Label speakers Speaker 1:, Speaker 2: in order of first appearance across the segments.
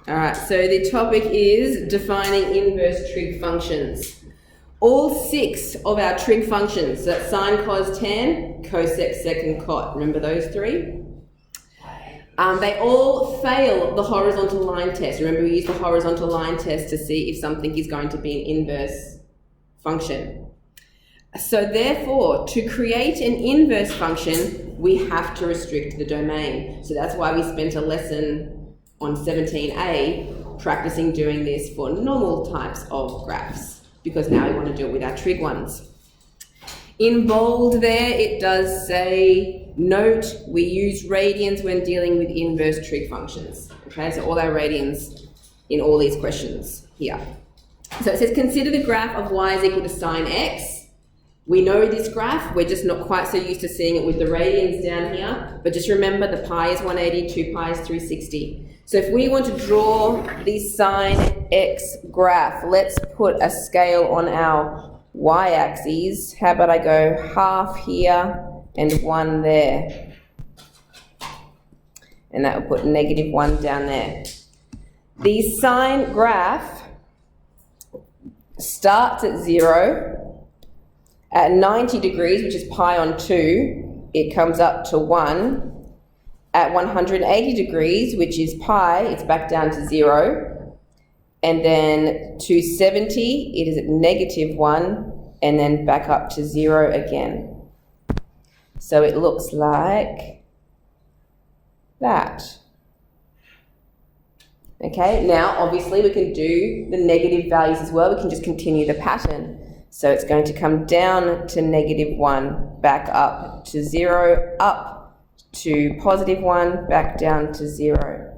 Speaker 1: All right, so the topic is defining inverse trig functions. All 6 of our trig functions, so that's sine, cos, tan, cosec, sec, and cot. Remember those 3? They all fail the horizontal line test. Remember, we use the horizontal line test to see if something is going to be an inverse function. So therefore, to create an inverse function, we have to restrict the domain. So that's why we spent a lesson on 17a practicing doing this for normal types of graphs, because now we want to do it with our trig ones. In bold there, it does say, note, we use radians when dealing with inverse trig functions. Okay, so all our radians in all these questions here. So it says, consider the graph of y is equal to sine x. We know this graph, we're just not quite so used to seeing it with the radians down here, but just remember the pi is 180, 2 pi is 360. So if we want to draw the sine x graph, let's put a scale on our y-axis. How about I go half here and 1 there? And that will put -1 down there. The sine graph starts at 0. At 90 degrees, which is pi on 2, it comes up to 1. At 180 degrees, which is pi, it's back down to 0. And then 270, it is at -1, and then back up to 0 again. So it looks like that. Okay, now obviously we can do the negative values as well. We can just continue the pattern. So it's going to come down to -1, back up to 0, up to +1, back down to 0.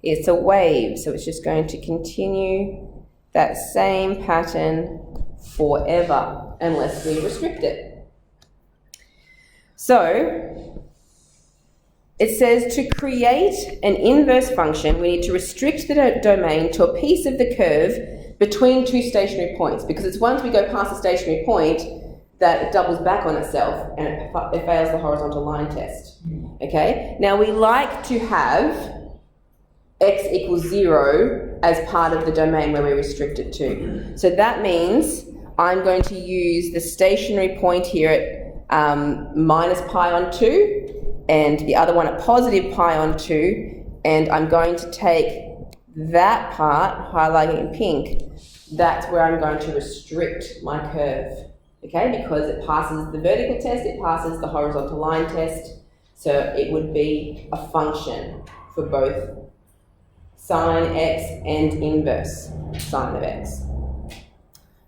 Speaker 1: It's a wave, so it's just going to continue that same pattern forever unless we restrict it. So it says to create an inverse function, we need to restrict the domain to a piece of the curve between 2 stationary points, because it's once we go past the stationary point that it doubles back on itself and it fails the horizontal line test. Okay, now we like to have x equals 0 as part of the domain where we restrict it to. So that means I'm going to use the stationary point here at minus pi on 2 and the other one at positive pi on 2, and I'm going to take that part, highlighting in pink, that's where I'm going to restrict my curve, okay, because it passes the vertical test, it passes the horizontal line test, so it would be a function for both sine x and inverse sine of x.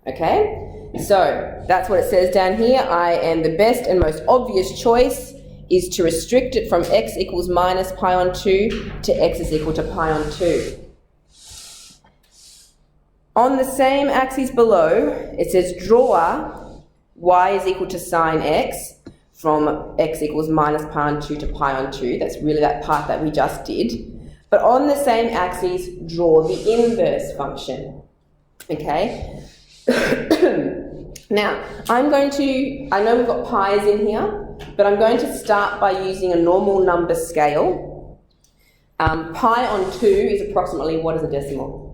Speaker 1: Okay, so that's what it says down here. I am the best and most obvious choice is to restrict it from x equals minus pi on 2 to x is equal to pi on 2. On the same axis below, it says draw y is equal to sine x from x equals minus pi on 2 to pi on 2. That's really that part that we just did. But on the same axis, draw the inverse function. Okay? Now, I know we've got pi's in here, but I'm going to start by using a normal number scale. Pi on 2 is approximately, what is a decimal?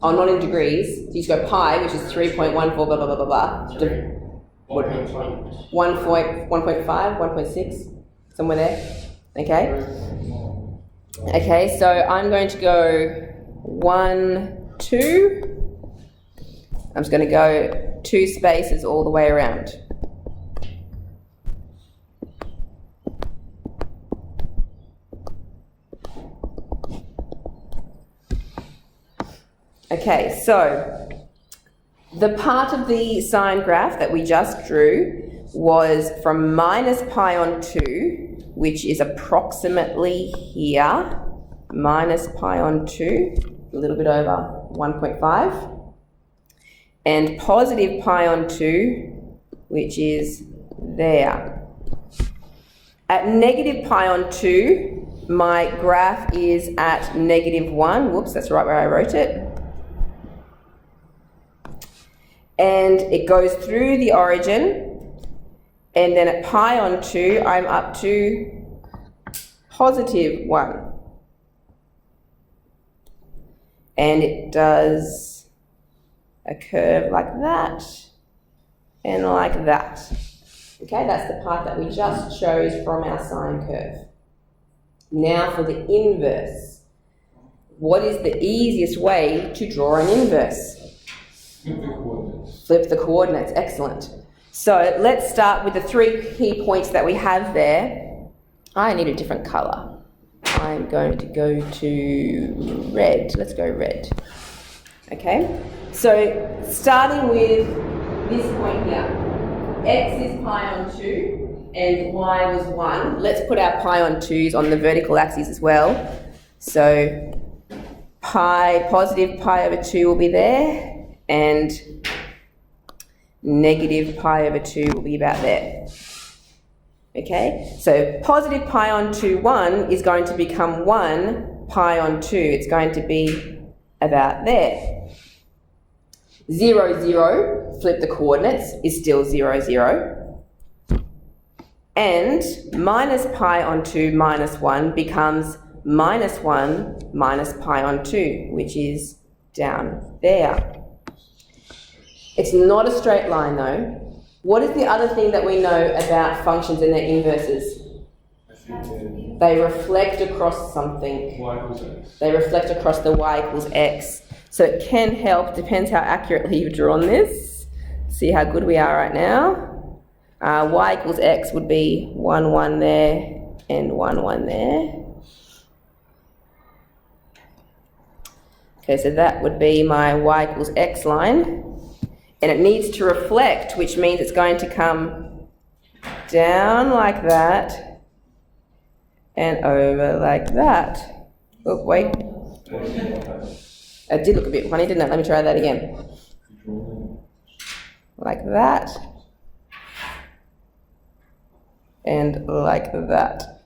Speaker 1: Oh, not in degrees. So you just go pi, which is 3.14, blah, blah, blah, blah, blah. 1.5, 1.6, somewhere there. Okay? Okay, so I'm going to go 1, 2. I'm just going to go 2 spaces all the way around. Okay, so the part of the sine graph that we just drew was from minus pi on 2, which is approximately here, minus pi on 2, a little bit over 1.5, and positive pi on 2, which is there. At negative pi on 2, my graph is at -1. Whoops, that's right where I wrote it. And it goes through the origin, and then at pi on 2, I'm up to +1. and it does a curve like that and like that. Okay, that's the part that we just chose from our sine curve. Now for the inverse. What is the easiest way to draw an inverse?
Speaker 2: Flip the coordinates.
Speaker 1: Flip the coordinates, excellent. So let's start with the 3 key points that we have there. I need a different colour. I'm going to go to red. Let's go red. Okay, so starting with this point here. X is pi on 2 and y was 1. Let's put our pi on 2s on the vertical axis as well. So positive pi over 2 will be there, and negative pi over 2 will be about there. Okay, so positive pi on 2, 1 is going to become 1 pi on 2. It's going to be about there. 0, 0, flip the coordinates, is still 0, 0. And minus pi on 2 minus 1 becomes minus 1 minus pi on 2, which is down there. It's not a straight line though. What is the other thing that we know about functions and their inverses? They reflect across something.
Speaker 2: Y equals X.
Speaker 1: They reflect across the y equals x. So it can help, depends how accurately you've drawn this. See how good we are right now. Y equals x would be 1, 1 there and 1, 1 there. Okay, so that would be my y equals x line. And it needs to reflect, which means it's going to come down like that and over like that. Oh, wait. It did look a bit funny, didn't it? Let me try that again. Like that. And like that.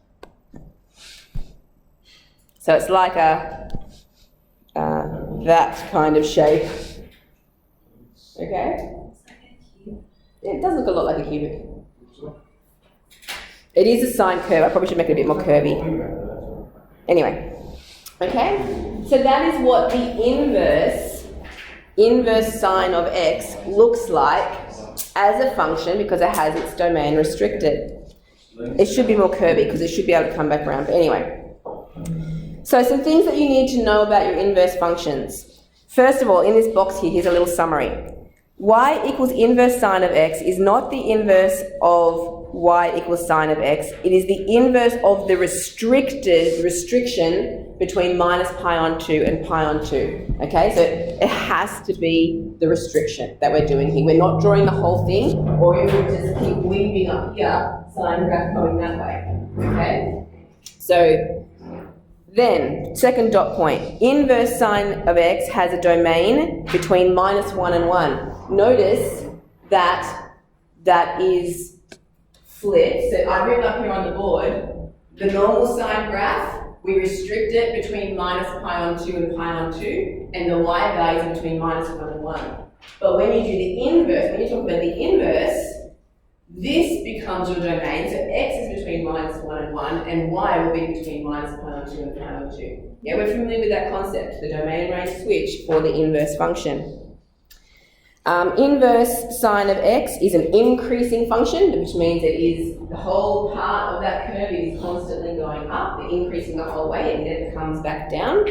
Speaker 1: So it's like a that kind of shape. Okay? It does look a lot like a cubic. It is a sine curve. I probably should make it a bit more curvy. Anyway. Okay? So that is what the inverse sine of x looks like as a function because it has its domain restricted. It should be more curvy because it should be able to come back around. But anyway. So some things that you need to know about your inverse functions. First of all, in this box here, here's a little summary. Y equals inverse sine of x is not the inverse of y equals sine of x. It is the inverse of the restriction between minus pi on 2 and pi on 2. Okay, so it has to be the restriction that we're doing here. We're not drawing the whole thing, or it would just keep weaving up here, sine graph going that way. Okay, so then, second dot point, inverse sine of x has a domain between minus 1 and 1. Notice that that is flipped. So I've written up here on the board, the normal sine graph, we restrict it between minus pi on 2 and pi on 2, and the y value is between minus 1 and 1. But when you do the inverse, when you talk about the inverse, this becomes your domain, so x is between minus 1 and 1, and y will be between minus pi on 2 and pi on 2. Yeah, we're familiar with that concept, the domain and range switch for the inverse function. Inverse sine of x is an increasing function, which means it is the whole part of that curve is constantly going up, increasing the whole way, and then it comes back down.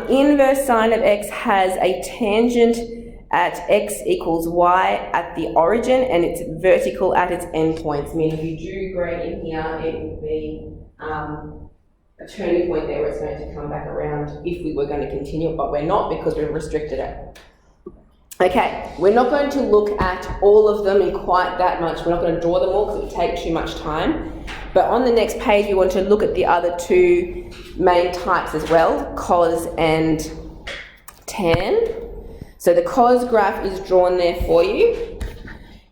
Speaker 1: Inverse sine of x has a tangent at x equals y at the origin, and it's vertical at its endpoints. I mean, if you drew grey in here, it would be a turning point there where it's going to come back around if we were going to continue, but we're not because we've restricted it. Okay, we're not going to look at all of them in quite that much. We're not going to draw them all because it would take too much time. But on the next page, we want to look at the other two main types as well, cos and tan. So the cos graph is drawn there for you.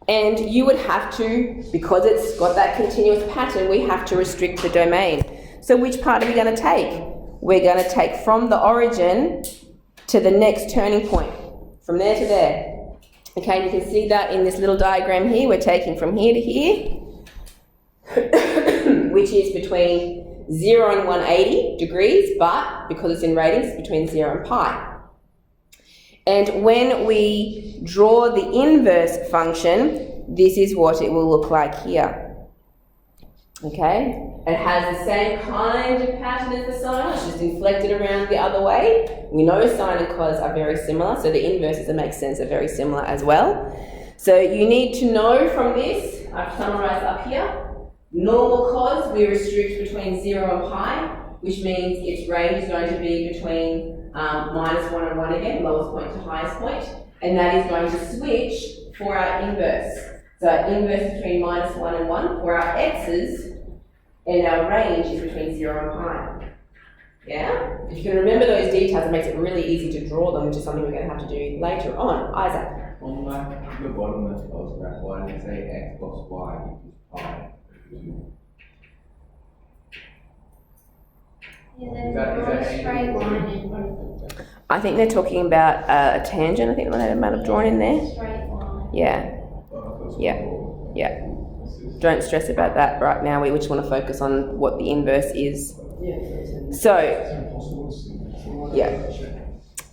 Speaker 1: And you would have to, because it's got that continuous pattern, we have to restrict the domain. So which part are we going to take? We're going to take from the origin to the next turning point. From there to there. Okay, you can see that in this little diagram here. We're taking from here to here, which is between 0 and 180 degrees, but because it's in radians, it's between 0 and pi. And when we draw the inverse function, this is what it will look like here. Okay? It has the same kind of pattern as the sine, it's just inflected around the other way. We know sine and cos are very similar, so the inverses, that makes sense, are very similar as well. So you need to know from this, I've summarized up here, normal cos we restrict between 0 and pi, which means its range is going to be between -1 and 1 again, lowest point to highest point, and that is going to switch for our inverse. So our inverse is between -1 and 1 for our x's, and our range is between 0 and pi. Yeah? If you can remember those details, it makes it really easy to draw them, which is something we're going to have to do later on. Isaac?
Speaker 3: On the bottom of the cos graph, why did it say x plus y equals pi?
Speaker 4: Yeah, there's a straight line in front of them.
Speaker 1: I think they're talking about a tangent, I think they might have drawn in there.
Speaker 4: Straight line.
Speaker 1: Yeah. Yeah. Yeah. Don't stress about that right now. We just want to focus on what the inverse is. So, yeah.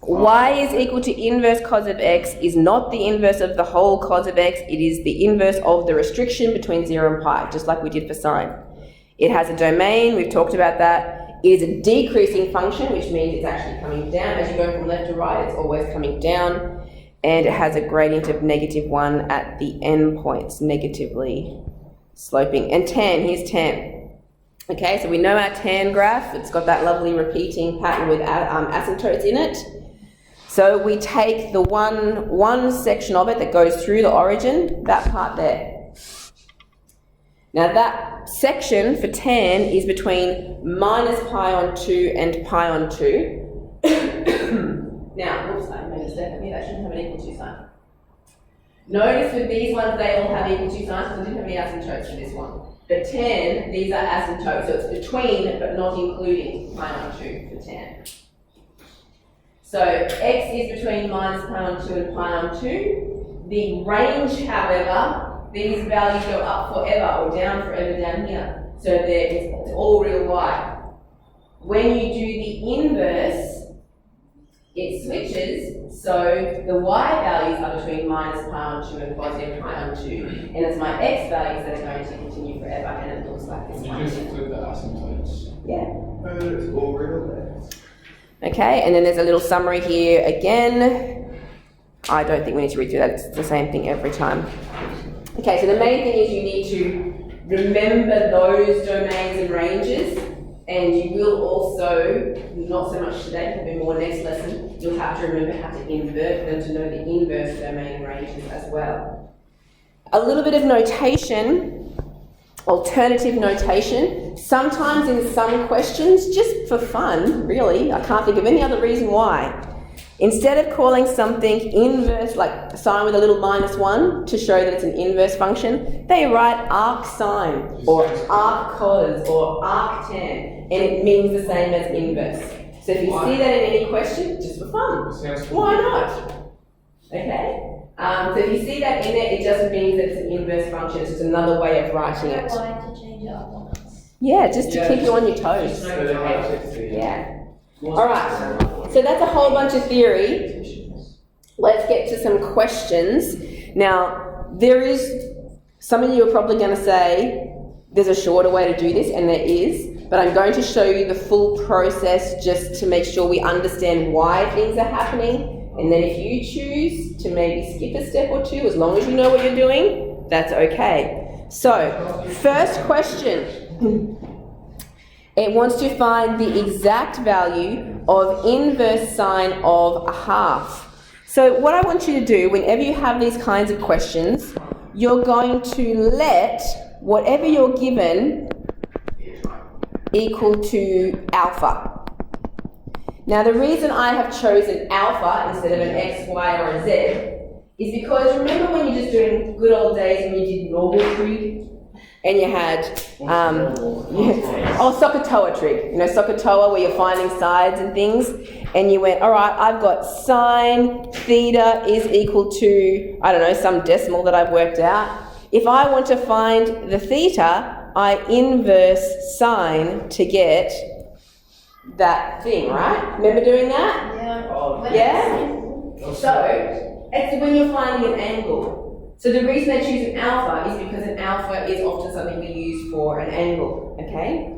Speaker 1: Y is equal to inverse cos of x is not the inverse of the whole cos of x. It is the inverse of the restriction between 0 and pi, just like we did for sine. It has a domain. We've talked about that. It is a decreasing function, which means it's actually coming down. As you go from left to right, it's always coming down. And it has a gradient of -1 at the endpoints, negatively sloping. And tan, here's tan. Okay, so we know our tan graph. It's got that lovely repeating pattern with asymptotes in it. So we take the one section of it that goes through the origin, that part there. Now that section for tan is between -pi on 2 and pi on 2. Now, oops, I made a mistake here, that shouldn't have an equal to sign. Notice with these ones, they all have equal to signs, because I didn't have any asymptotes for this one. But tan, these are asymptotes, so it's between but not including pi on 2 for tan. So x is between -pi on 2 and pi on 2. The range, however, these values go up forever or down forever down here. So it's all real y. When you do the inverse, it switches, so the y values are between -pi on 2 and positive pi on 2. And it's my x values that are going to continue forever, and it looks like this
Speaker 2: You
Speaker 1: one.
Speaker 2: just flip the asymptotes.
Speaker 1: Yeah.
Speaker 3: It's all real there.
Speaker 1: Okay, and then there's a little summary here again. I don't think we need to read through that, it's the same thing every time. Okay, so the main thing is you need to remember those domains and ranges, and you will also, not so much today, it'll be more next lesson, you'll have to remember how to invert them to know the inverse domain ranges as well. A little bit of notation, alternative notation, sometimes in some questions, just for fun, really, I can't think of any other reason why. Instead of calling something inverse, like sine with a little -1 to show that it's an inverse function, they write arc sine, or arc cos, or arc tan, and it means the same as inverse. So if you see that in any question, just for fun, why not? Okay? So if you see that in there, it just means that it's an inverse function, it's just another way of writing it.
Speaker 4: Why to change it up on us?
Speaker 1: Yeah, just to keep you on your toes. Yeah. Alright, so that's a whole bunch of theory. Let's get to some questions. Now, some of you are probably going to say, there's a shorter way to do this, and there is, but I'm going to show you the full process just to make sure we understand why things are happening, and then if you choose to maybe skip a step or two, as long as you know what you're doing, that's okay. So, first question. It wants to find the exact value of inverse sine of a half. So what I want you to do whenever you have these kinds of questions, you're going to let whatever you're given equal to alpha. Now the reason I have chosen alpha instead of an x, y or a z is because remember when you're just doing good old days when you did normal trig? And you had, SOHCAHTOA trig, SOHCAHTOA where you're finding sides and things, and you went, all right, I've got sine theta is equal to, I don't know, some decimal that I've worked out. If I want to find the theta, I inverse sine to get that thing, right? Remember doing that?
Speaker 4: Yeah.
Speaker 1: Yeah? So, it's when you're finding an angle. So the reason they choose an alpha is because an alpha is often something we use for an angle, okay?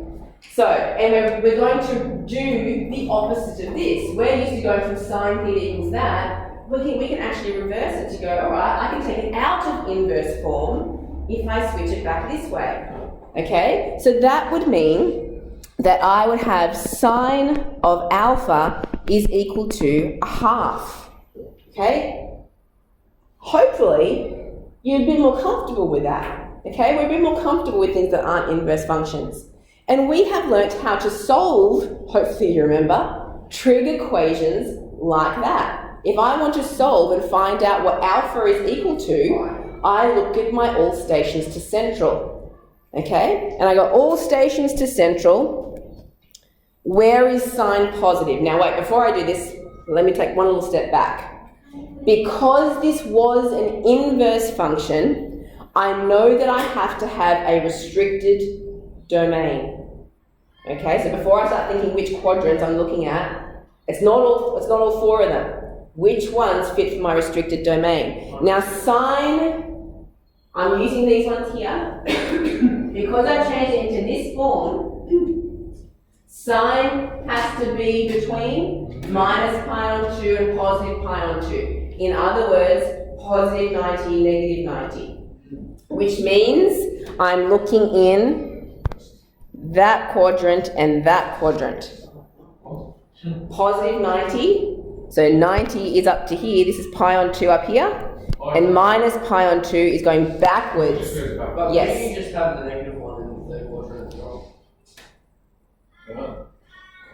Speaker 1: So, and we're going to do the opposite of this. We're used to going from sine theta equals that. We can actually reverse it to go, alright, I can take it out of inverse form if I switch it back this way. Okay? So that would mean that I would have sine of alpha is equal to a half. Okay? Hopefully, you'd be more comfortable with that. Okay? We're a bit more comfortable with things that aren't inverse functions. And we have learnt how to solve, hopefully you remember, trig equations like that. If I want to solve and find out what alpha is equal to, I look at my all stations to central. Okay? And I got all stations to central. Where is sine positive? Now wait, before I do this, let me take one little step back. Because this was an inverse function, I know that I have to have a restricted domain. Okay, so before I start thinking which quadrants I'm looking at, it's not all four of them. Which ones fit for my restricted domain? Now sine, I'm using these ones here. Because I changed it into this form, sine has to be between minus pi on 2 and positive pi on 2. In other words, positive 90, negative 90. Which means I'm looking in that quadrant and that quadrant. Positive 90, so 90 is up to here, this is pi on 2 up here, and minus pi on 2 is going backwards.
Speaker 2: But
Speaker 1: Yes.
Speaker 2: can you just have the negative one in the third quadrant as well?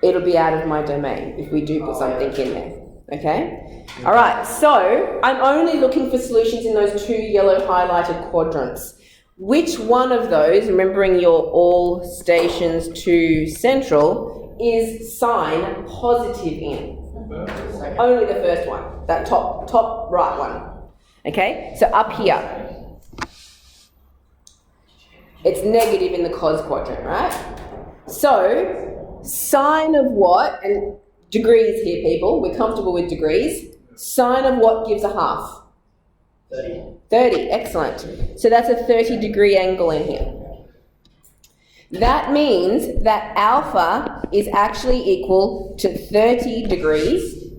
Speaker 1: It'll be out of my domain if we do put something in there. Okay? Alright, so I'm only looking for solutions in those two yellow highlighted quadrants. Which one of those, remembering your all stations to central, is sine positive in? Only the first one, that top right one. Okay, so up here, it's negative in the cos quadrant, right? So, sine of what, and degrees here people, we're comfortable with degrees, sine of what gives a half?
Speaker 2: 30.
Speaker 1: 30, excellent. So that's a 30-degree angle in here. That means that alpha is actually equal to 30 degrees,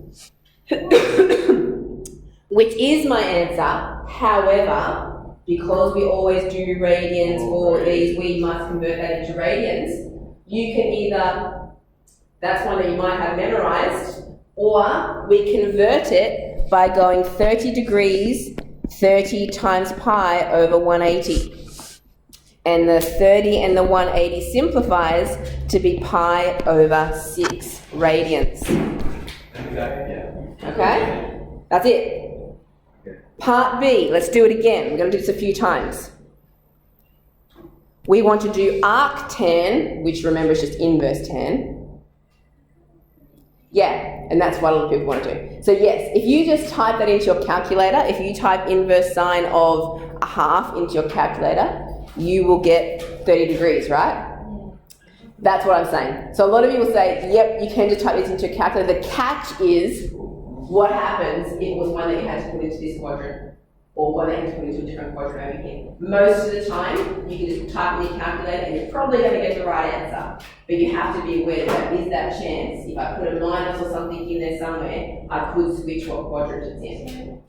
Speaker 1: which is my answer. However, because we always do radians for these, we must convert that into radians. You can either, that's one that you might have memorized, or we convert it by going 30 degrees, 30 times pi over 180. And the 30 and the 180 simplifies to be pi over 6 radians. Okay? That's it. Part B, let's do it again. We're going to do this a few times. We want to do arctan, which remember is just inverse tan. Yeah, and that's what a lot of people want to do. So yes, if you just type that into your calculator, if you type inverse sine of a half into your calculator, you will get 30 degrees, right? That's what I'm saying. So a lot of you will say, yep, you can just type this into your calculator. The catch is, what happens if it was one that you had to put into this quadrant, or one that you had to put into a different quadrant over here? Most of the time, you can just type in your calculator and you're probably going to get the right answer. But you have to be aware that there is that chance. If I put a minus or something in there somewhere, I could switch what quadrant it's in.
Speaker 4: Can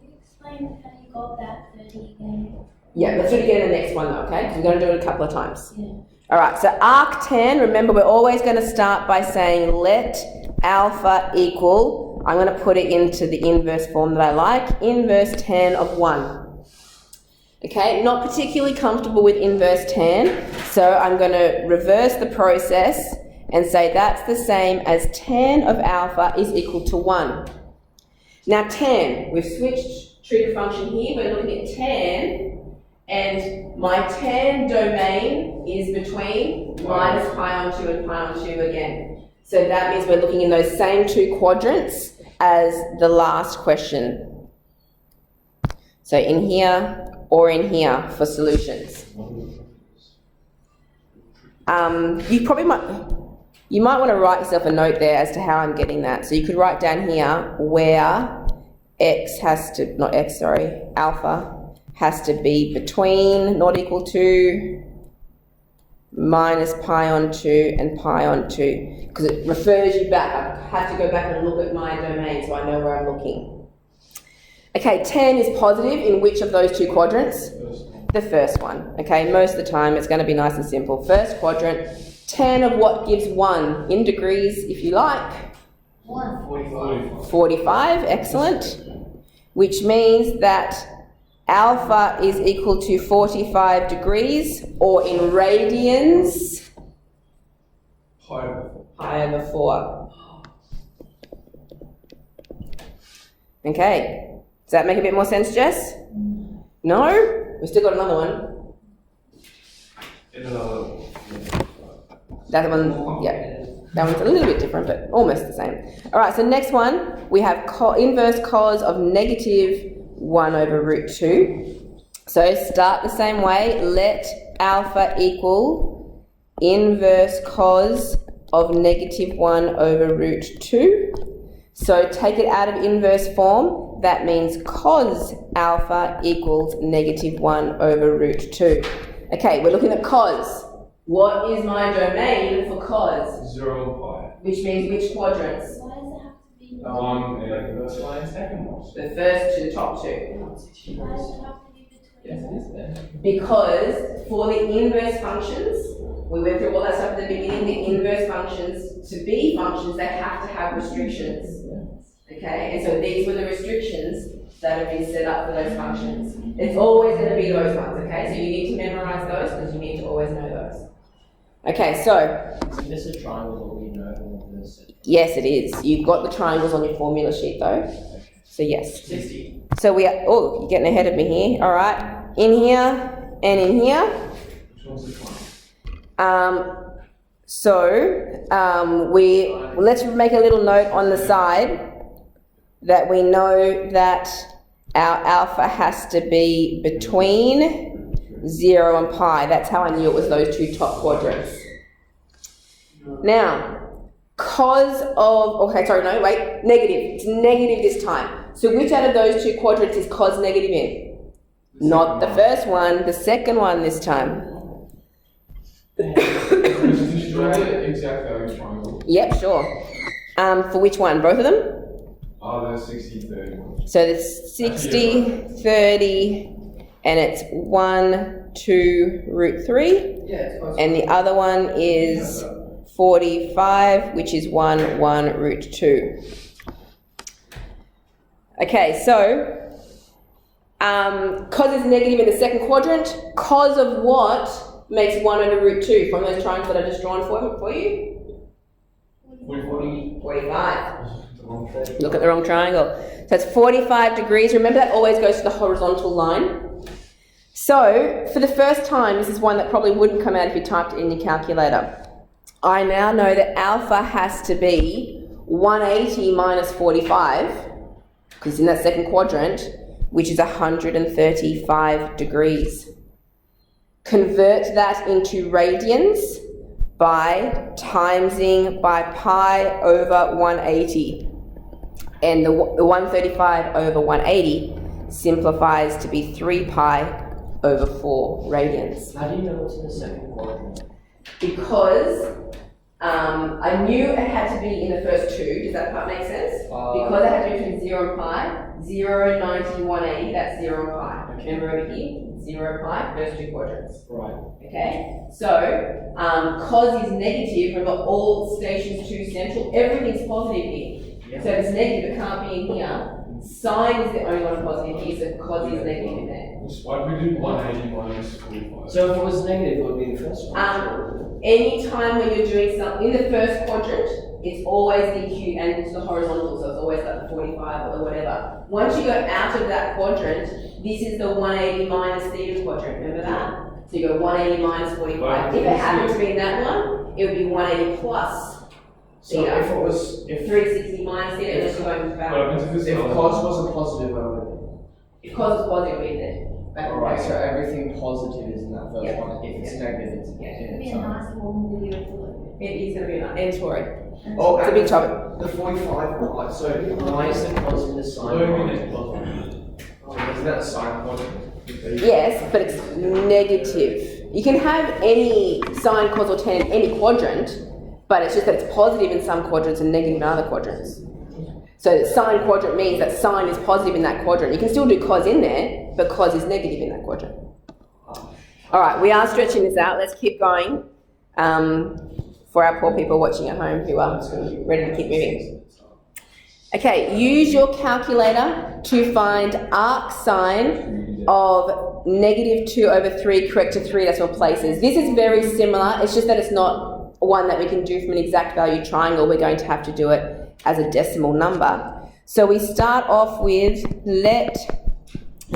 Speaker 4: you explain how you got that 30 again?
Speaker 1: Yeah, let's do it again in the next one though, okay? Because we're going to do it a couple of times.
Speaker 4: Yeah.
Speaker 1: Alright, so arctan, remember we're always going to start by saying let alpha equal, I'm going to put it into the inverse form that I like, inverse tan of 1. Okay, not particularly comfortable with inverse tan, so I'm going to reverse the process and say that's the same as tan of alpha is equal to 1. Now tan, we've switched trig function here, we're looking at tan, and my tan domain is between minus pi on 2 and pi on 2 again. So that means we're looking in those same two quadrants as the last question. So in here or in here for solutions. You might want to write yourself a note there as to how I'm getting that. So you could write down here where alpha has to be between, not equal to, minus pi on 2 and pi on 2, because it refers you back. I have to go back and look at my domain so I know where I'm looking. Okay, 10 is positive in which of those two quadrants? The first one. Okay, most of the time it's going to be nice and simple. First quadrant, 10 of what gives 1 in degrees, if you like?
Speaker 2: 45.
Speaker 1: 45, excellent. Which means that alpha is equal to 45 degrees, or in radians, pi over 4. Okay, does that make a bit more sense, Jess? No? We've still got another one. That one, yeah. That one's a little bit different, but almost the same. All right, so next one, we have inverse cos of negative 1 over root 2. So start the same way. Let alpha equal inverse cos of negative 1 over root 2. So take it out of inverse form. That means cos alpha equals negative 1 over root 2. Okay, we're looking at cos. What is my domain for cos?
Speaker 3: 0 and pi.
Speaker 1: Which means which quadrants?
Speaker 4: Why does it have to be?
Speaker 3: One and first one and second one.
Speaker 1: The first to the top two.
Speaker 4: Why does it have to be between?
Speaker 3: Yes, it is then.
Speaker 1: Because for the inverse functions, we went through all that stuff at the beginning, the inverse functions, to be functions, they have to have restrictions. Okay, and so these were the restrictions that have been set up for those functions. It's always going to be those ones, okay? So you need to memorize those because you need to always know those. Okay, so.
Speaker 2: Is this a triangle that we know all this?
Speaker 1: Yes, it is. You've got the triangles on your formula sheet though. So yes.
Speaker 2: 60.
Speaker 1: So we are, oh, you're getting ahead of me here. All right, in here and in here.
Speaker 3: Which one's the triangle?
Speaker 1: Let's make a little note on the side that we know that our alpha has to be between 0 and pi. That's how I knew it was those two top quadrants. Now, negative. It's negative this time. So which out of those two quadrants is cos negative in? Not the first one, the second one this time.
Speaker 3: Exact value triangle.
Speaker 1: Yep, sure. For which one? Both of them?
Speaker 3: The 60, 30 one.
Speaker 1: So there's 60, 30, and it's 1, 2, root 3.
Speaker 2: Yeah, it's close.
Speaker 1: And the other one is 45, which is 1, 1, root 2. Okay, so cos is negative in the second quadrant. Cos of what makes 1 over root 2 from those triangles that I just drawn for you?
Speaker 2: 40.
Speaker 1: 45. Look at the wrong triangle. So it's 45 degrees. Remember that always goes to the horizontal line. So for the first time, this is one that probably wouldn't come out if you typed it in your calculator. I now know that alpha has to be 180 minus 45, because it's in that second quadrant, which is 135 degrees. Convert that into radians by timesing by pi over 180. And the 135 over 180 simplifies to be 3 pi over 4 radians.
Speaker 2: How do you know it's in the second quadrant?
Speaker 1: Because I knew it had to be in the first two. Does that part make sense? Because it had to be between 0 and pi. 0, 90, 180, that's 0 and pi.
Speaker 2: Okay.
Speaker 1: Remember over here? 0 and pi, first two quadrants.
Speaker 2: Right.
Speaker 1: Okay? So, cos is negative. Remember, all stations 2 central. Everything's positive here.
Speaker 2: Yeah.
Speaker 1: So if it's negative, it can't be in here. Sine is the only one positive here, so cos is negative in there.
Speaker 3: Why do we do 180 minus 45?
Speaker 2: So if it was negative, it would be the first one.
Speaker 1: Any time when you're doing something in the first quadrant, it's always the acute and it's the horizontal, so it's always like the 45 or the whatever. Once you go out of that quadrant, this is the 180 minus theta quadrant, remember that? So you go 180 minus 45. If it happened to be in that one, it would be 180 plus
Speaker 2: So
Speaker 1: theta.
Speaker 2: if it was, if
Speaker 1: 360 minus theta, and then going back.
Speaker 3: What happens if it's
Speaker 2: if
Speaker 3: not?
Speaker 2: cos was a positive, I would.
Speaker 1: If cos is positive, it'd be there.
Speaker 2: Alright, so everything positive is in that first
Speaker 1: Yeah.
Speaker 2: one. If it's negative, it's
Speaker 4: It'd be a
Speaker 2: inside.
Speaker 4: nice long video for
Speaker 1: It is going to be an end story.
Speaker 2: Oh,
Speaker 1: It's a big topic.
Speaker 2: the 45, right, so why is the cos in the sine? Isn't that sine quadrant?
Speaker 1: Yes, but it's negative. You can have any sine, cos, or tan in any quadrant, but it's just that it's positive in some quadrants and negative in other quadrants. So sine quadrant means that sine is positive in that quadrant. You can still do cos in there, but cos is negative in that quadrant. All right, we are stretching this out. Let's keep going for our poor people watching at home who are ready to keep moving. Okay, use your calculator to find arc sine of negative 2 over 3 correct to 3 decimal places. This is very similar. It's just that it's not one that we can do from an exact value triangle. We're going to have to do it as a decimal number. So we start off with let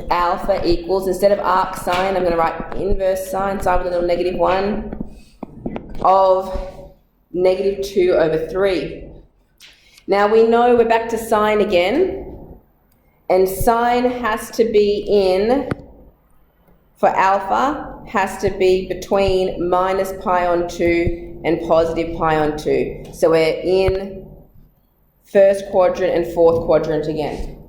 Speaker 1: alpha equals, instead of arc sine, I'm going to write inverse sine, sine with a little negative 1, of negative 2 over 3. Now we know we're back to sine again, and sine has to be in, for alpha, has to be between minus pi on 2 and positive pi on 2. So we're in first quadrant and fourth quadrant again.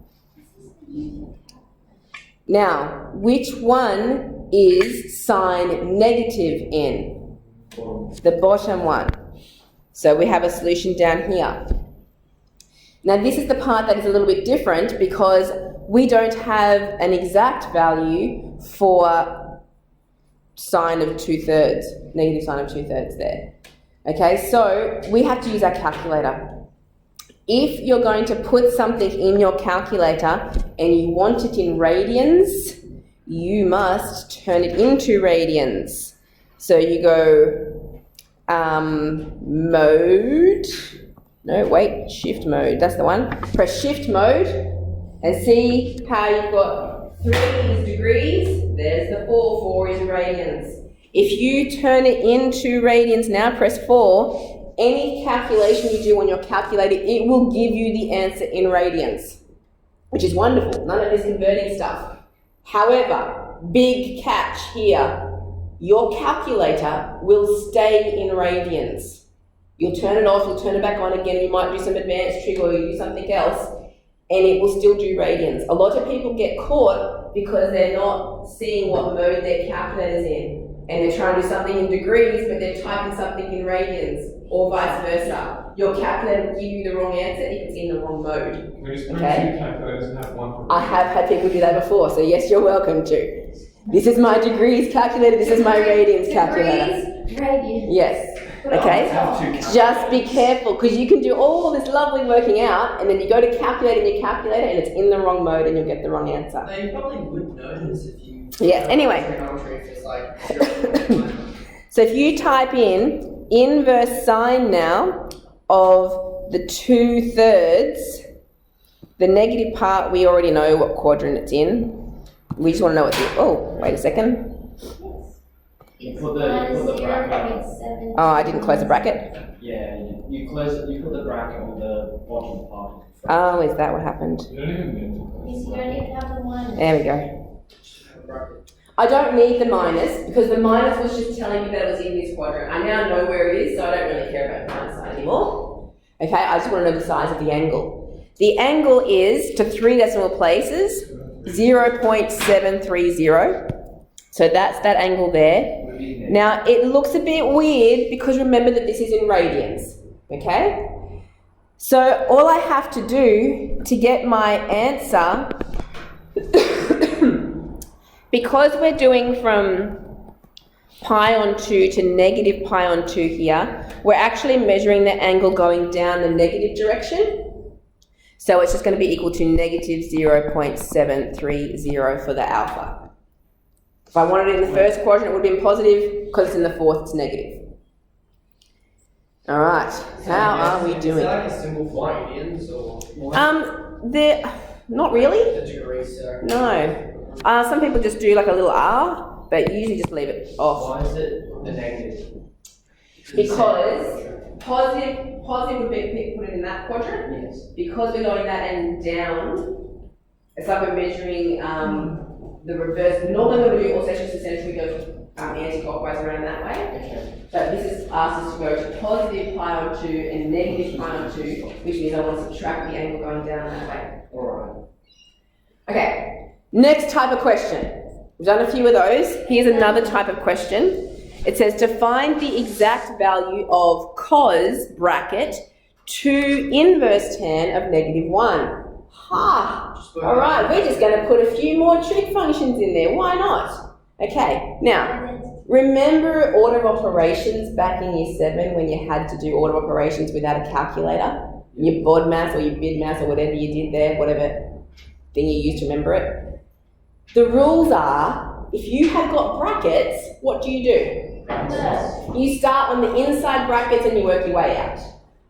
Speaker 1: Now, which one is sine negative in? The bottom one. So we have a solution down here. Now this is the part that is a little bit different because we don't have an exact value for sine of 2/3, negative sine of 2/3 there. Okay, so we have to use our calculator. If you're going to put something in your calculator and you want it in radians, you must turn it into radians. So you go mode, no wait, shift mode, that's the one. Press shift mode and see how you've got 3 is degrees, there's the 4 is radians. If you turn it into radians now, press 4, any calculation you do on your calculator, it will give you the answer in radians, which is wonderful. None of this converting stuff. However, big catch here, your calculator will stay in radians. You'll turn it off, you'll turn it back on again, you might do some advanced trig or you do something else, and it will still do radians. A lot of people get caught because they're not seeing what mode their calculator's in, and they're trying to do something in degrees, but they're typing something in radians, or vice versa. Your calculator will give you the wrong answer if it's in the wrong mode. Okay? I have had people do that before, so yes, you're welcome to. This is my degrees calculator, this is my radians calculator.
Speaker 4: radians.
Speaker 1: Yes. Okay? Just be careful, because you can do all this lovely working out, and then you go to calculate in your calculator, and it's in the wrong mode, and you'll get the wrong answer.
Speaker 5: No, you probably would know this if you...
Speaker 1: Yes, anyway.
Speaker 5: Trigonometry, if it's like...
Speaker 1: So if you type in inverse sine now of the 2/3, the negative part, we already know what quadrant it's in. We just want to know what the, oh, wait a second.
Speaker 2: You put the bracket.
Speaker 1: Oh, I didn't close the bracket.
Speaker 2: Yeah, you put the bracket on the bottom part.
Speaker 1: Oh, is that what happened?
Speaker 4: You don't even have the one.
Speaker 1: There we go. I don't need the minus, because the minus was just telling me that it was in this quadrant. I now know where it is, so I don't really care about the minus sign anymore. Okay, I just want to know the size of the angle. The angle is, to 3 decimal places, 0.730. So that's that angle there. Now, it looks a bit weird because remember that this is in radians, okay? So all I have to do to get my answer, because we're doing from pi on 2 to negative pi on 2 here, we're actually measuring the angle going down the negative direction. So it's just going to be equal to negative 0.730 for the alpha. If I wanted it in the first quadrant, it would have been positive. Because it's in the fourth, it's negative. All right, how are we doing?
Speaker 5: Is that like a symbol for radians or?
Speaker 1: Not really.
Speaker 5: The degree circle.
Speaker 1: No. Some people just do like a little R, but you usually just leave it off.
Speaker 2: Why is it the negative?
Speaker 1: Because positive would be put it in that quadrant.
Speaker 2: Yes.
Speaker 1: Because we're going that end down, it's like we're measuring the reverse. Normally when we do all sections to center, we go anti-clockwise around that way.
Speaker 2: Okay.
Speaker 1: But this is asked us to go to positive pi on 2 and negative pi on 2, which means I want to subtract the angle going down that way.
Speaker 2: Alright.
Speaker 1: Okay, next type of question. We've done a few of those. Here's another type of question. It says to find the exact value of cos bracket 2 inverse tan of negative 1. Ha! Alright, we're just going to put a few more trig functions in there. Why not? Okay, now, remember order of operations back in year 7 when you had to do order of operations without a calculator? Your bod math or your bid math or whatever you did there, whatever thing you used to remember it. The rules are, if you have got brackets, what do? You start on the inside brackets and you work your way out.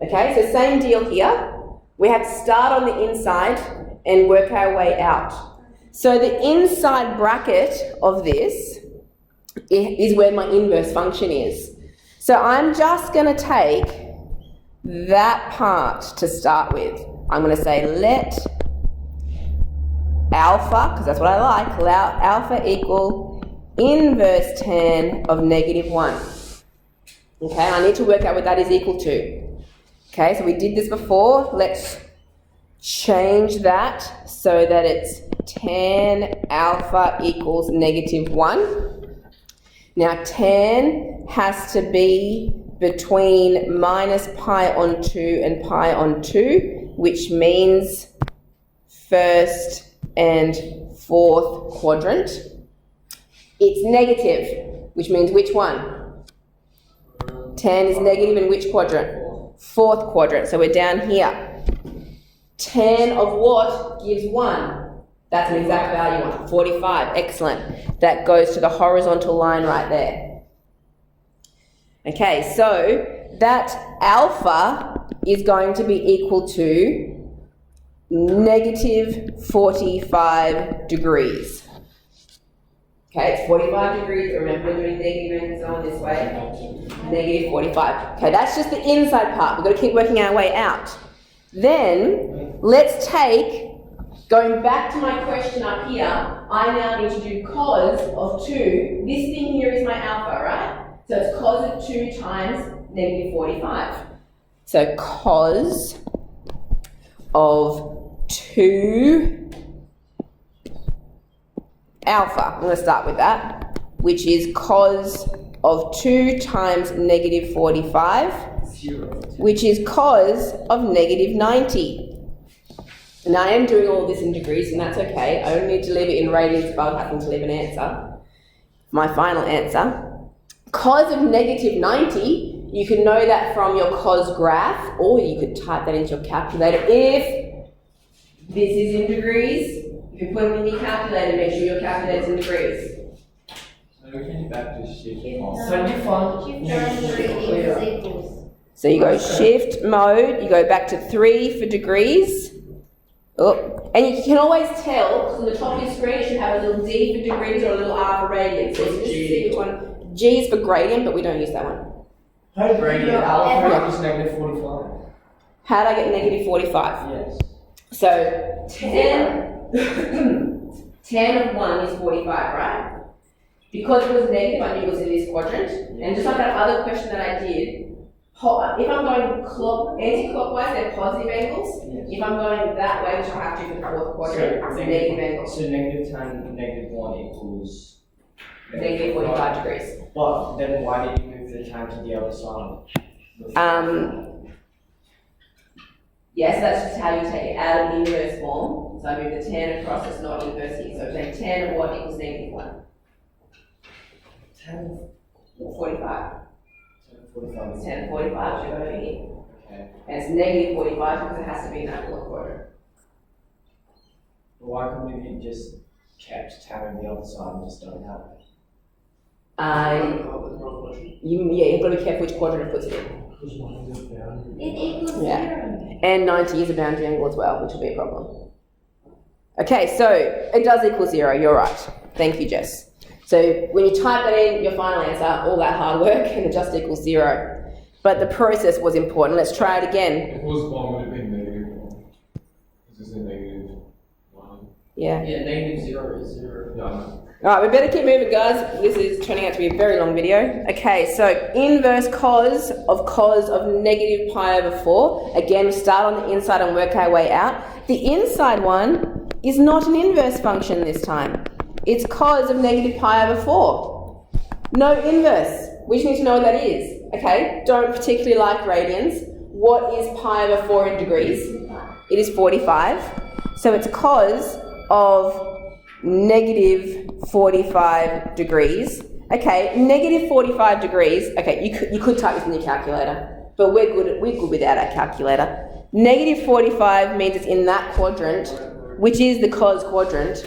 Speaker 1: Okay, so same deal here. We have to start on the inside and work our way out. So the inside bracket of this is where my inverse function is. So I'm just going to take that part to start with. I'm going to say let alpha, because that's what I like, alpha equal inverse tan of negative 1. Okay, I need to work out what that is equal to. Okay, so we did this before. Let's change that so that it's tan alpha equals negative 1. Now tan has to be between minus pi on 2 and pi on 2, which means first and fourth quadrant. It's negative, which means which one? Tan is negative in which quadrant? Fourth quadrant, so we're down here. Tan of what gives 1? That's an exact value one, 45, excellent. That goes to the horizontal line right there. Okay, so that alpha is going to be equal to negative 45 degrees. Okay, it's 45 degrees, remember we're doing negative angles on this way. Negative 45. Okay, that's just the inside part. We've got to keep working our way out. Then, let's take, going back to my question up here, I now need to do cos of 2. This thing here is my alpha, right? So it's cos of 2 times negative 45. So cos of 2 alpha, I'm going to start with that, which is cos of 2 times negative 45, which is cos of negative 90. And I am doing all this in degrees, and that's okay. I only need to leave it in radians if I happen to leave an answer. My final answer. Cos of negative 90, you can know that from your cos graph, or you could type that into your calculator. If this is in degrees, you can put it in your calculator, make sure your calculator's in degrees.
Speaker 3: So we can back to shift
Speaker 2: So you find
Speaker 1: So you go shift mode, you go back to 3 for degrees. Oh, and you can always tell, on the top of your screen it should have a little D for degrees or a little R for radians. So you just see which one. G is for gradient, but we don't use that one.
Speaker 2: how did gradient alpha equals negative 45?
Speaker 1: How did I get negative 45?
Speaker 2: Yes.
Speaker 1: So 10, 10 of 1 is 45, right? Because it was negative, I knew it was in this quadrant. And just like that other question that I did, if I'm going anti-clockwise, they're positive angles.
Speaker 2: Yes.
Speaker 1: If I'm going that way, which I have to for the fourth quadrant, it's a negative angle.
Speaker 2: So negative 10, negative 1 equals
Speaker 1: Negative 45 degrees.
Speaker 2: But then why did you move the tan to the other side?
Speaker 1: Yes, that's just how you take it out of the inverse form. So I move the tan across, it's not inverse here. So take tan of what equals negative 1?
Speaker 2: 10
Speaker 1: Or 45.
Speaker 2: 45.
Speaker 1: It's 10 of 45 should go over here.
Speaker 2: Okay.
Speaker 1: And it's negative 45 because it has to be in that fourth quadrant.
Speaker 2: Why couldn't you just kept tan on the other side and just don't have it?
Speaker 1: You've got to be careful which quadrant it puts it in.
Speaker 4: It equals 0.
Speaker 1: And 90 is a boundary angle as well, which will be a problem. Okay, so it does equal 0, you're right. Thank you, Jess. So when you type that in, your final answer, all that hard work, and it just equals 0. But the process was important. Let's try it again.
Speaker 3: It was 1 would have been negative 1. This is a negative 1.
Speaker 1: Yeah.
Speaker 5: Yeah, negative 0 is 0.
Speaker 1: Alright, we better keep moving, guys. This is turning out to be a very long video. Okay, so inverse cos of negative pi over 4. Again, we start on the inside and work our way out. The inside one is not an inverse function this time. It's cos of negative pi over 4. No inverse. We just need to know what that is. Okay, don't particularly like radians. What is pi over 4 in degrees? It is 45. So it's cos of negative 45 degrees. Okay, negative 45 degrees. Okay, you could type this in your calculator, but we're good without our calculator. Negative 45 means it's in that quadrant, which is the cos quadrant.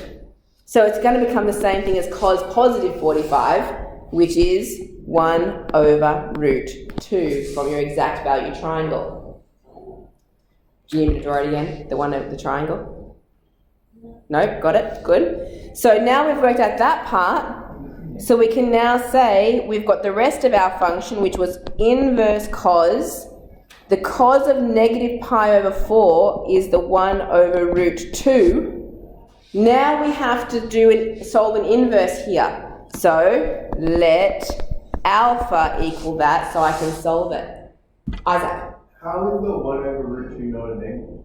Speaker 1: So it's going to become the same thing as cos positive 45, which is 1 over root 2 from your exact value triangle. Do you need me to draw it again? The one over the triangle? No, got it, good. So now we've worked out that part, so we can now say we've got the rest of our function, which was inverse cos. The cos of negative pi over 4 is the 1 over root 2. Now we have to solve an inverse here. So let alpha equal that so I can solve it. Isaac.
Speaker 3: How is the 1 over root 2 not an angle?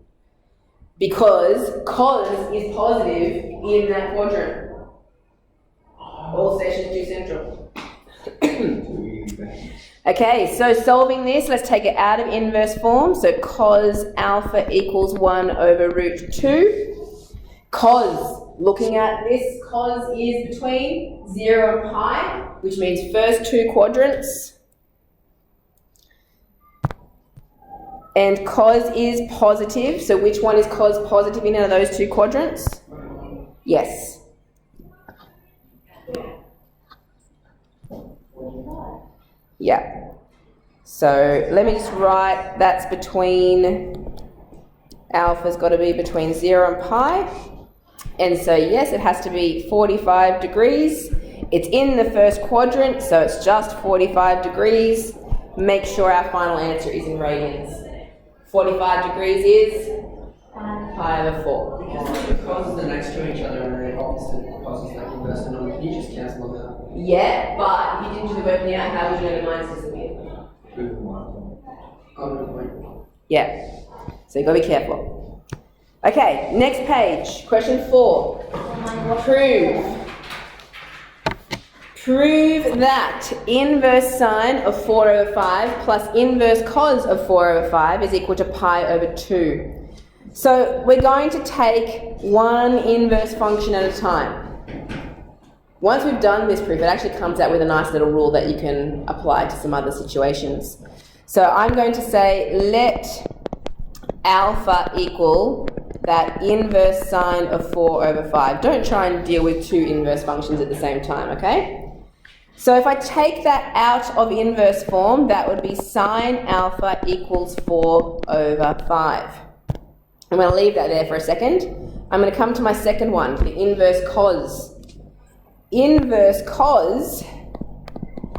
Speaker 1: Because cos is positive in that quadrant. All stations due central. Okay, so solving this, let's take it out of inverse form. So cos alpha equals 1 over root 2. Cos, looking at this, cos is between 0 and pi, which means first two quadrants. And cos is positive, so which one is cos positive in out of those two quadrants? Yes. Yeah. So let me just write, that's between, alpha's got to be between 0 and pi. And so yes, it has to be 45 degrees. It's in the first quadrant, so it's just 45 degrees. Make sure our final answer is in radians. 45 degrees is pi over 4.
Speaker 5: Because the causes are next to each other and they're opposite causes like inverse and non, can you just cancel them out?
Speaker 1: Yeah, but you didn't do the working out. How would you know the minus disappear?
Speaker 5: Good point.
Speaker 1: Yeah, so you've got to be careful. Okay, next page, question 4. Prove that inverse sine of 4 over 5 plus inverse cos of 4 over 5 is equal to pi over 2. So we're going to take one inverse function at a time. Once we've done this proof, it actually comes out with a nice little rule that you can apply to some other situations. So I'm going to say let alpha equal that inverse sine of 4 over 5. Don't try and deal with two inverse functions at the same time, okay? So if I take that out of inverse form, that would be sine alpha equals 4 over 5. I'm going to leave that there for a second. I'm going to come to my second one, the inverse cos. Inverse cos,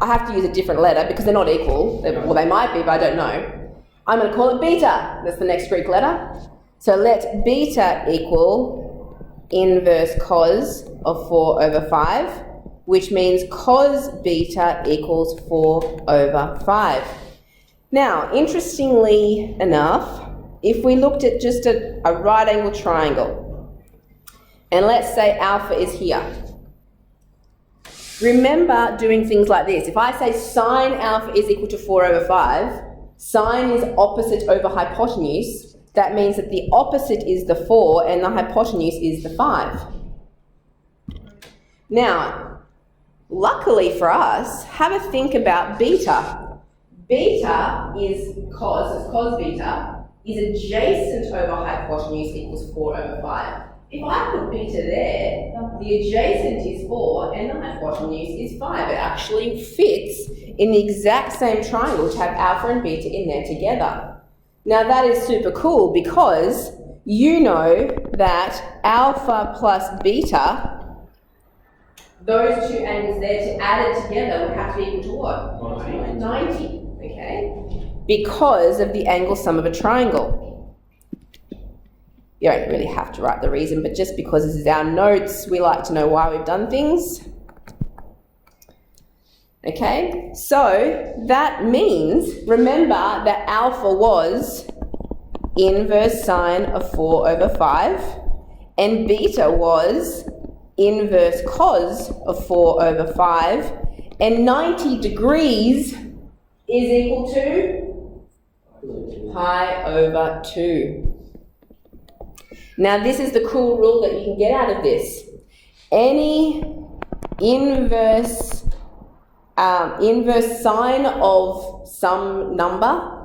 Speaker 1: I have to use a different letter because they're not equal. Well, they might be, but I don't know. I'm going to call it beta. That's the next Greek letter. So let beta equal inverse cos of 4 over 5, which means cos beta equals 4 over 5. Now, interestingly enough, if we looked at just a right angle triangle, and let's say alpha is here. Remember doing things like this. If I say sine alpha is equal to 4 over 5, sine is opposite over hypotenuse. That means that the opposite is the 4 and the hypotenuse is the 5. Now, luckily for us, have a think about beta. Beta is cos beta is adjacent over hypotenuse equals 4 over 5. If I put beta there, the adjacent is 4 and the hypotenuse is 5. It actually fits in the exact same triangle to have alpha and beta in there together. Now that is super cool because you know that alpha plus beta, those two angles there to add it together would have to be equal to what? 90, okay? Because of the angle sum of a triangle. You don't really have to write the reason, but just because this is our notes, we like to know why we've done things. Okay, so that means, remember that alpha was inverse sine of 4 over 5, and beta was inverse cos of 4 over 5, and 90 degrees is equal to pi over 2. Now this is the cool rule that you can get out of this. Any inverse sine of some number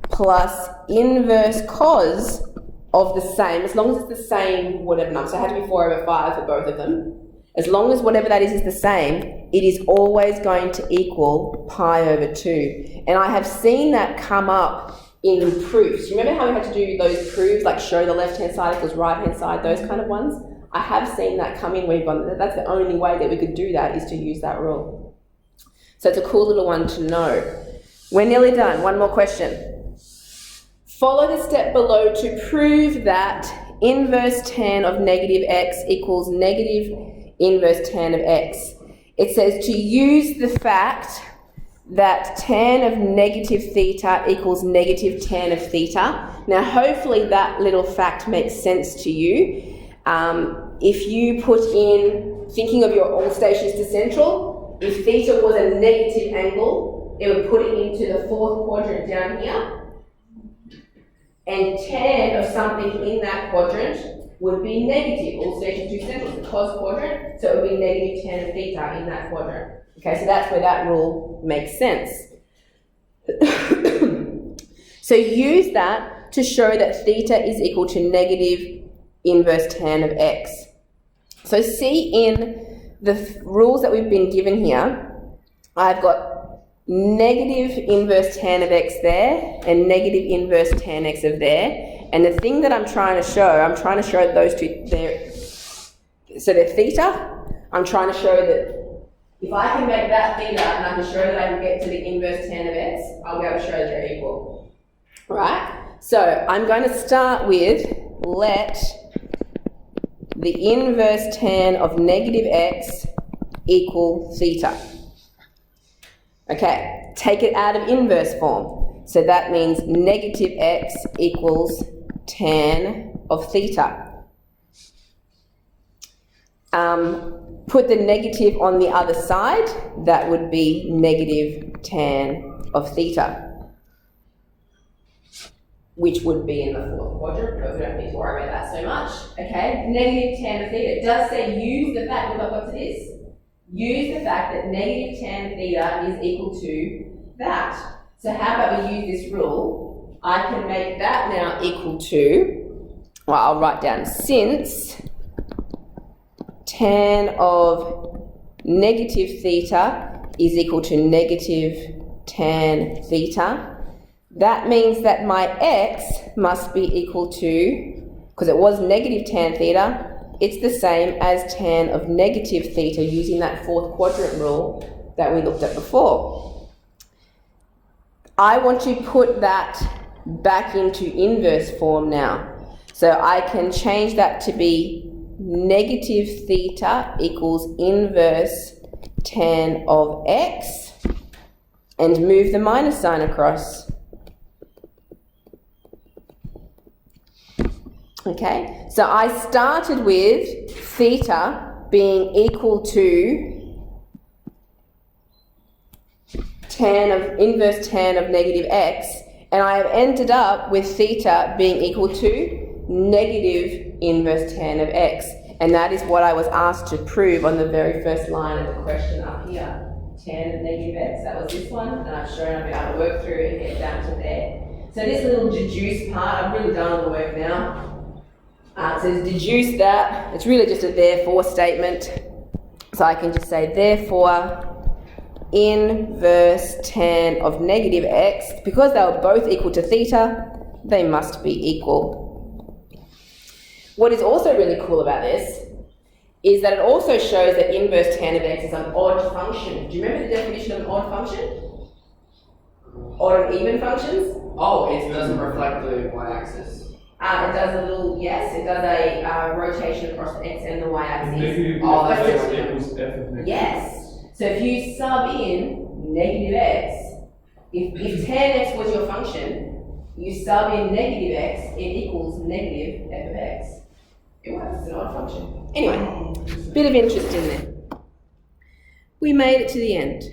Speaker 1: plus inverse cos of the same, as long as it's the same whatever number, so it had to be 4 over 5 for both of them, as long as whatever that is the same, it is always going to equal pi over 2. And I have seen that come up in proofs. You remember how we had to do those proofs, like show the left-hand side equals right-hand side, those kind of ones? I have seen that come in where you've gone, that's the only way that we could do that, is to use that rule. So it's a cool little one to know. We're nearly done. One more question. Follow the step below to prove that inverse tan of negative x equals negative inverse tan of x. It says to use the fact that tan of negative theta equals negative tan of theta. Now hopefully that little fact makes sense to you. If you put in, thinking of your all stations to central, if theta was a negative angle, it would put it into the fourth quadrant down here. And tan of something in that quadrant would be negative, all stations to central, the cos quadrant, so it would be negative tan of theta in that quadrant. Okay, so that's where that rule makes sense. So use that to show that theta is equal to negative inverse tan of x. So see in the rules that we've been given here, I've got negative inverse tan of x there and negative inverse tan x of there. And the thing that I'm trying to show those two there. So they're theta. I'm trying to show that if I can make that theta and I can show that I can get to the inverse tan of x, I'll be able to show that they're equal. Right? So I'm going to start with let the inverse tan of negative x equal theta. Okay, take it out of inverse form. So that means negative x equals tan of theta. Put the negative on the other side, that would be negative tan of theta, which would be in the fourth quadrant, but we don't need to worry about that so much. Okay, negative tan of theta. It does say use the fact, look, I've got to this. Use the fact that negative tan of theta is equal to that. So how about we use this rule? I can make that now equal to, well, I'll write down since tan of negative theta is equal to negative tan theta. That means that my x must be equal to, because it was negative tan theta, it's the same as tan of negative theta using that fourth quadrant rule that we looked at before. I want to put that back into inverse form now. So I can change that to be negative theta equals inverse tan of x and move the minus sign across. Okay, so I started with theta being equal to inverse tan of negative x, and I have ended up with theta being equal to negative inverse tan of x. And that is what I was asked to prove on the very first line of the question up here. Tan of negative x, that was this one, and I've shown I've been able to work through it and get down to there. So this little deduce part, I've really done all the work now. It says deduce that. It's really just a therefore statement. So I can just say therefore inverse tan of negative x, because they were both equal to theta, they must be equal. What is also really cool about this is that it also shows that inverse tan of x is an odd function. Do you remember the definition of an odd function? Odd and even functions?
Speaker 2: Oh, it doesn't reflect the y-axis.
Speaker 1: It does a little, yes, it does a rotation across the x and the y axis.
Speaker 6: Negative
Speaker 1: Oh,
Speaker 6: f of
Speaker 1: that's
Speaker 6: x
Speaker 1: it.
Speaker 6: equals f of negative
Speaker 1: Yes. So if you sub in negative x, if tan x was your function, you sub in negative x, it equals negative f of x. It works, it's an odd function. Anyway, bit of interest in there. We made it to the end.